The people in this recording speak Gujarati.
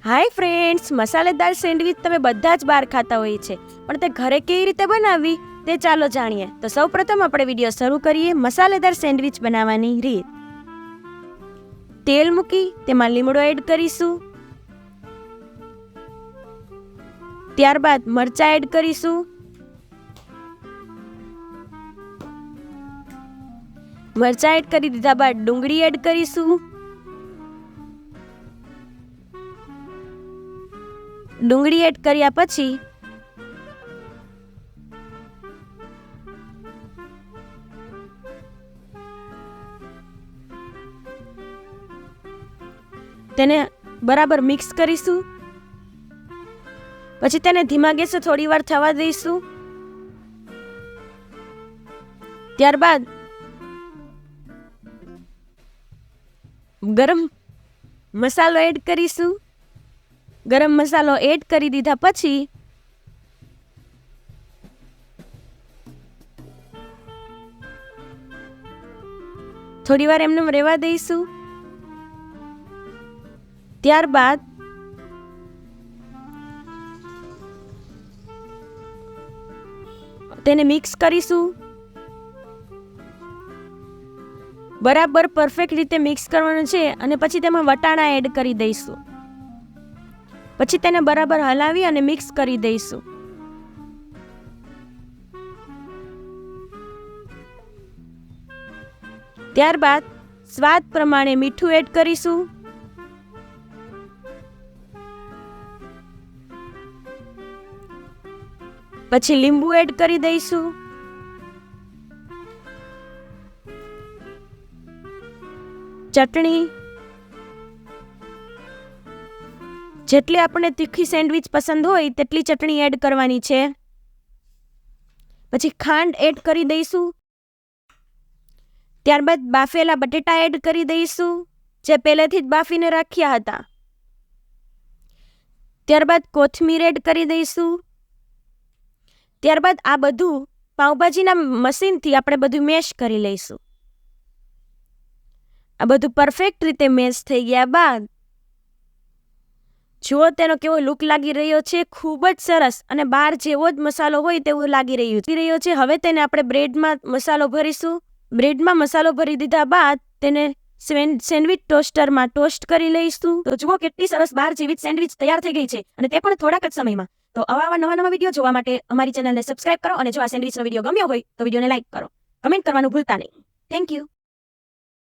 હાય ફ્રેન્ડ્સ, મસાલેદાર સેન્ડવિચ તમે બધા જ બહાર ખાતા હોય છે, પણ તે ઘરે કેવી રીતે બનાવવી તે ચાલો જાણીએ. તો સૌપ્રથમ આપણે વિડીયો શરૂ કરીએ મસાલેદાર સેન્ડવિચ બનાવવાની રીત. તેલ મૂકી તેમાં લીમડો એડ કરીશું. ત્યારબાદ મરચાં એડ કરીશું. મરચાં એડ કરી દીધા બાદ ડુંગળી એડ કરીશું. ડુંગળી એડ કર્યા પછી તેને બરાબર મિક્સ કરીશું. પછી તેને ધીમા ગેસે થોડી વાર થવા દઈશું. ત્યારબાદ ગરમ મસાલો એડ કરીશું. ગરમ મસાલો એડ કરી દીધા પછી થોડી વાર એમને રહેવા દઈશું. ત્યારબાદ તેને મિક્સ કરીશું. બરાબર પરફેક્ટ રીતે મિક્સ કરવાનું છે અને પછી તેમાં વટાણા એડ કરી દઈશું. પછી તેને બરાબર હલાવી અને મિક્સ કરી દઈશું. ત્યારબાદ સ્વાદ પ્રમાણે મીઠું એડ કરીશું. પછી લીંબુ એડ કરી દઈશું. ચટણી, જેટલી આપણને તીખી સેન્ડવિચ પસંદ હોય તેટલી ચટણી એડ કરવાની છે. પછી ખાંડ એડ કરી દઈશું. ત્યારબાદ બાફેલા બટેટા એડ કરી દઈશું, જે પહેલેથી જ બાફીને રાખ્યા હતા. ત્યારબાદ કોથમીર એડ કરી દઈશું. ત્યારબાદ આ બધું પાઉંભાજીના મશીનથી આપણે બધું મેશ કરી લઈશું. આ બધું પરફેક્ટ રીતે મેશ થઈ ગયા બાદ જુઓ તેનો કેવો લુક લાગી રહ્યો છે. ખૂબ જ સરસ અને બહાર જેવો જ મસાલો હોય તેવું લાગી રહ્યો છે. હવે તેને આપણે બ્રેડમાં મસાલો ભરીશું. બ્રેડમાં મસાલો ભરી દીધા બાદ તેને સેન્ડવિચ ટોસ્ટરમાં ટોસ્ટ કરી લઈશું. તો જુઓ કેટલી સરસ બહાર જેવી સેન્ડવિચ તૈયાર થઈ ગઈ છે, અને તે પણ થોડાક જ સમયમાં. તો આવા નવા વિડીયો જોવા માટે અમારી ચેનલને સબસ્ક્રાઇબ કરો, અને જો આ સેન્ડવિચનો વિડીયો ગમ્યો હોય તો વિડીયોને લાઈક કરો, કમેન્ટ કરવાનું ભૂલતા નહીં. Thank you.